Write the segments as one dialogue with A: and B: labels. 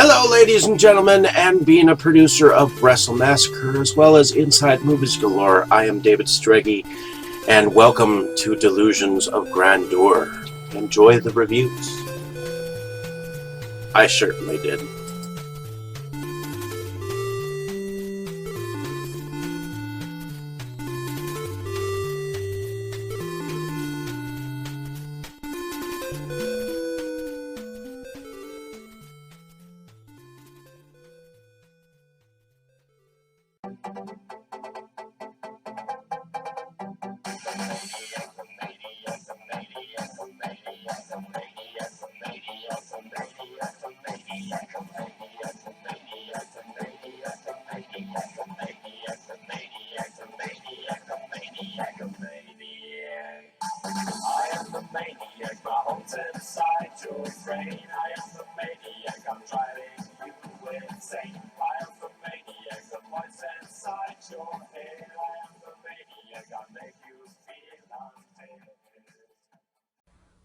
A: Hello, ladies and gentlemen, and being a producer of Wrestle Massacre as well as Inside Movies Galore, I am David Strege, and welcome to Delusions of Grandeur. Enjoy the reviews. I certainly did.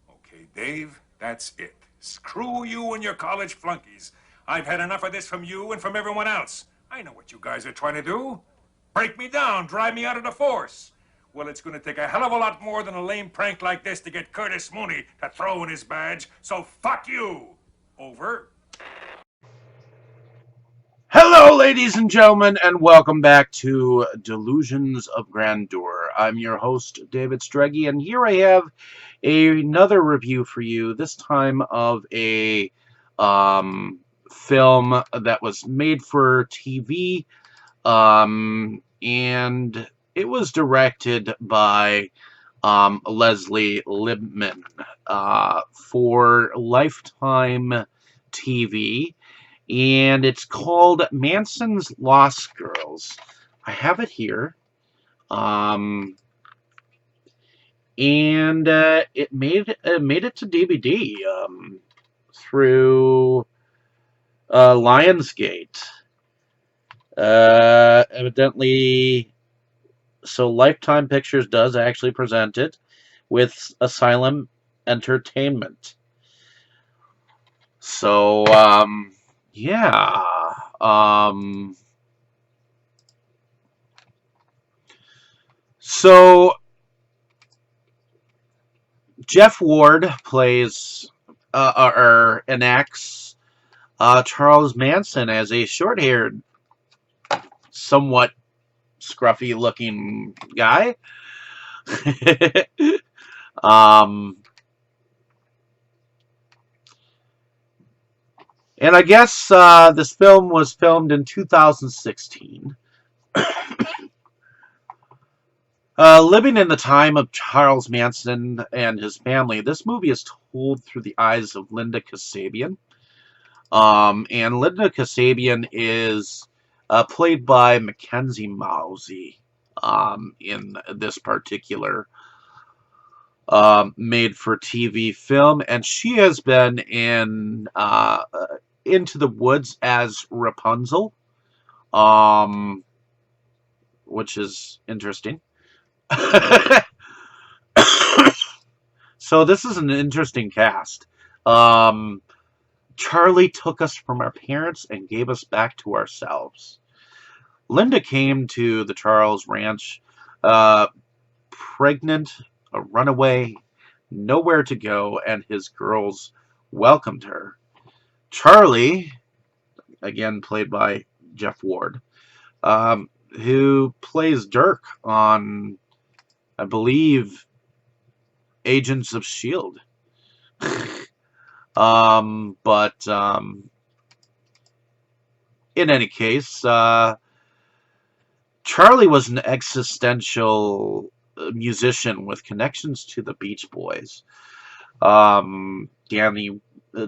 B: Okay, Dave, that's it. Screw you and your college flunkies. I've had enough of this from you and from everyone else. I know what you guys are trying to do. Break me down, drive me out of the force. Well, it's going to take a hell of a lot more than a lame prank like this to get Curtis Mooney to throw in his badge, so fuck you. Over.
A: Hello, ladies and gentlemen, and welcome back to Delusions of Grandeur. I'm your host, David Strege, and here I have another review for you, this time of a film that was made for TV, and it was directed by Leslie Libman for Lifetime TV. And it's called Manson's Lost Girls. I have it here. And it made it to DVD through Lionsgate. Evidently, so Lifetime Pictures does actually present it with Asylum Entertainment. So, yeah. So Jeff Ward plays or enacts Charles Manson as a short-haired, somewhat scruffy-looking guy. And I guess this film was filmed in 2016. Living in the time of Charles Manson and his family, this movie is told through the eyes of Linda Kasabian. And Linda Kasabian is played by Mackenzie Mousey in this particular made-for-TV film. And she has been in Into the Woods as Rapunzel, which is interesting. So this is an interesting cast. Charlie took us from our parents and gave us back to ourselves. Linda came to the Charles Ranch pregnant, a runaway, nowhere to go, and his girls welcomed her. Charlie, again played by Jeff Ward, who plays Dirk on, I believe, Agents of S.H.I.E.L.D. But in any case, Charlie was an existential musician with connections to the Beach Boys.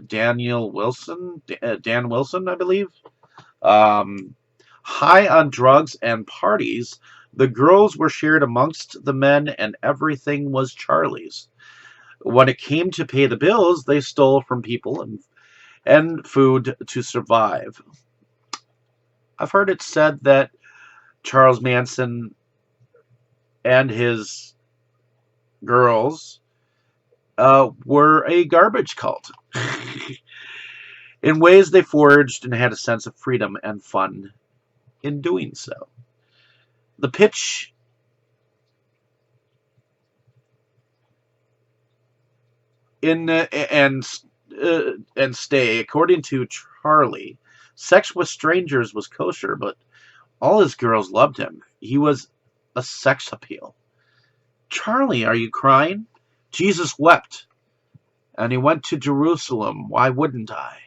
A: Dan Wilson, I believe. High on drugs and parties, the girls were shared amongst the men, and everything was Charlie's. When it came to pay the bills, they stole from people and food to survive. I've heard it said that Charles Manson and his girls were a garbage cult. in ways they forged and had a sense of freedom and fun in doing so. The pitch in and stay, according to Charlie, sex with strangers was kosher, but all his girls loved him. He was a sex appeal. Charlie, are you crying? Jesus wept, and he went to Jerusalem. Why wouldn't I?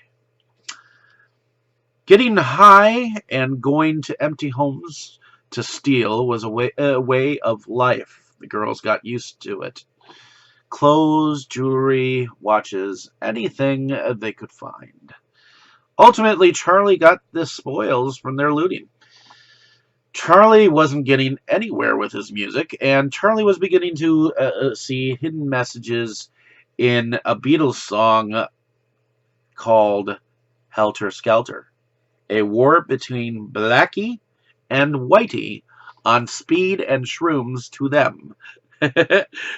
A: Getting high and going to empty homes to steal was a way of life. The girls got used to it. Clothes, jewelry, watches, anything they could find. Ultimately, Charlie got the spoils from their looting. Charlie wasn't getting anywhere with his music, and Charlie was beginning to see hidden messages in a Beatles song called Helter Skelter, a war between Blackie and Whitey on speed and shrooms to them.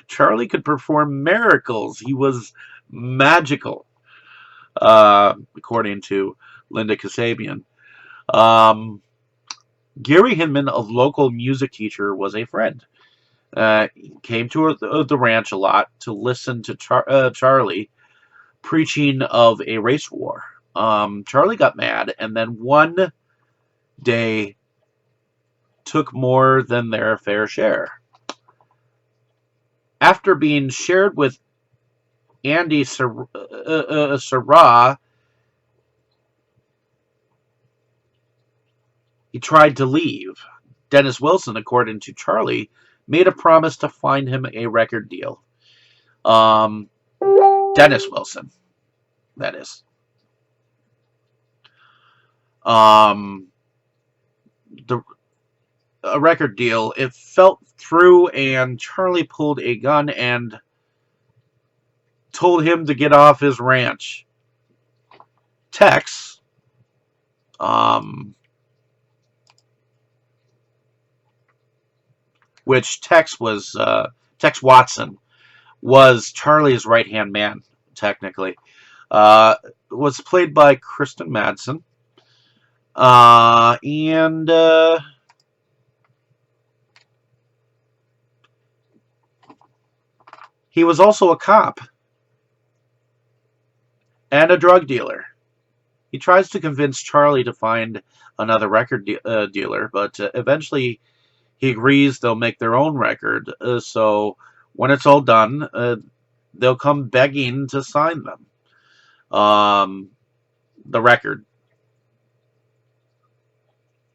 A: Charlie could perform miracles. He was magical, according to Linda Kasabian. Gary Hinman, a local music teacher, was a friend. He came to the ranch a lot to listen to Charlie preaching of a race war. Charlie got mad, and then one day took more than their fair share. After being shared with Andy Sarah, he tried to leave. Dennis Wilson, according to Charlie, made a promise to find him a record deal. Dennis Wilson, that is. A record deal. It fell through, and Charlie pulled a gun and told him to get off his ranch. Tex, which Tex Watson was Charlie's right-hand man, technically, was played by Kristen Madsen, and he was also a cop and a drug dealer. He tries to convince Charlie to find another record dealer, but eventually he agrees they'll make their own record. So when it's all done, they'll come begging to sign them. The record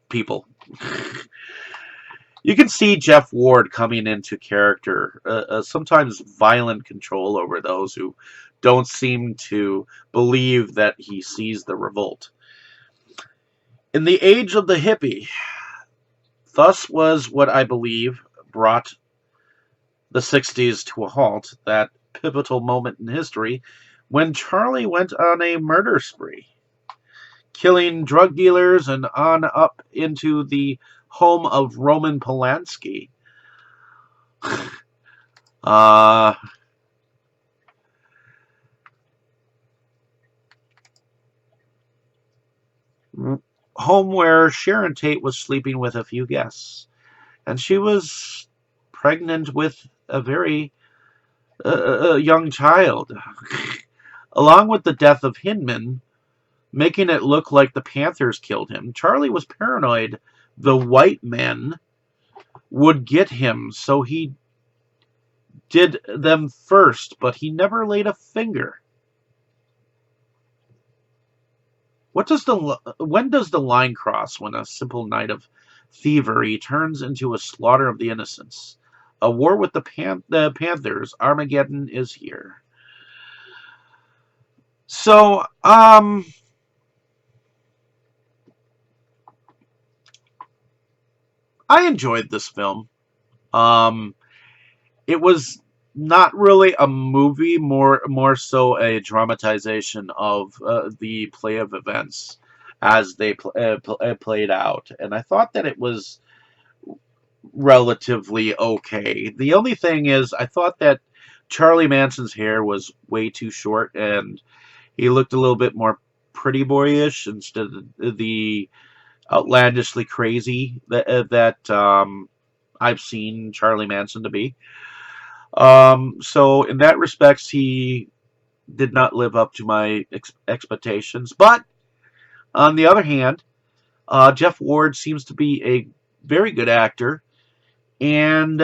A: people. You can see Jeff Ward coming into character, sometimes violent control over those who don't seem to believe that he sees the revolt. In the age of the hippie, thus was what I believe brought the 60s to a halt, that pivotal moment in history when Charlie went on a murder spree, killing drug dealers and on up into the home of Roman Polanski. Home where Sharon Tate was sleeping with a few guests. And she was pregnant with a very young child. Along with the death of Hinman, making it look like the Panthers killed him, Charlie was paranoid the white men would get him, so he did them first, but he never laid a finger. When does the line cross when a simple night of thievery turns into a slaughter of the innocents? A war with the Panthers. Armageddon is here. So, I enjoyed this film. It was not really a movie, more so a dramatization of the play of events as they played out, and I thought that it was relatively okay. The only thing is, I thought that Charlie Manson's hair was way too short, and he looked a little bit more pretty boyish instead of the outlandishly crazy that I've seen Charlie Manson to be. So in that respects, he did not live up to my expectations. But on the other hand, Jeff Ward seems to be a very good actor and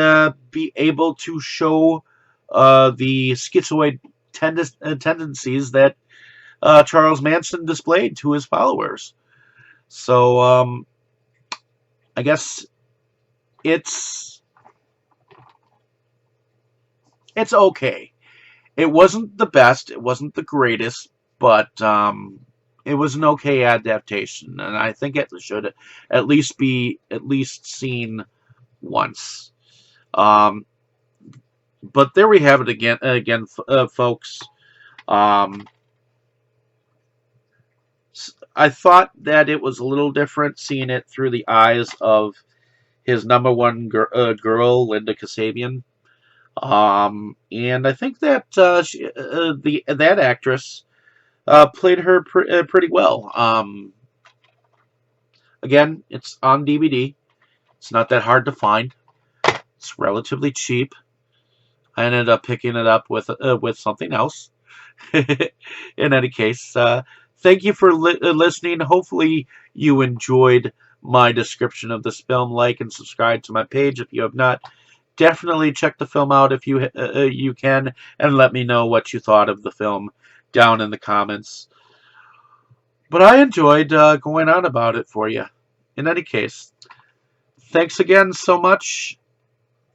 A: be able to show the schizoid tendencies that Charles Manson displayed to his followers. So I guess it's it's okay. It wasn't the best, it wasn't the greatest, but it was an okay adaptation, and I think it should at least be at least seen once. Um, but there we have it again, folks. Um, I thought that it was a little different seeing it through the eyes of his number one girl, Linda Kasabian. And I think that that actress played her pretty well. Again, it's on DVD. It's not that hard to find. It's relatively cheap. I ended up picking it up with something else. In any case, thank you for listening. Hopefully, you enjoyed my description of this film. Like and subscribe to my page if you have not. Definitely check the film out if you can, and let me know what you thought of the film down in the comments. But I enjoyed going on about it for you. In any case, thanks again so much.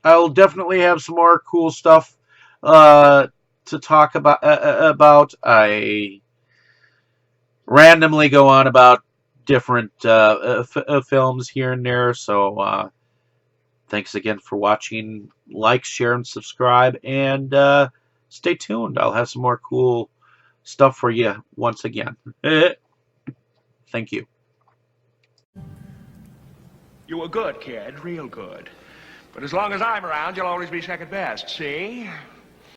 A: I'll definitely have some more cool stuff to talk about. I randomly go on about different films here and there, so thanks again for watching. Like, share, and subscribe, and stay tuned. I'll have some more cool stuff for you once again. Thank you.
C: You were good, kid, real good. But as long as I'm around, you'll always be second best, see?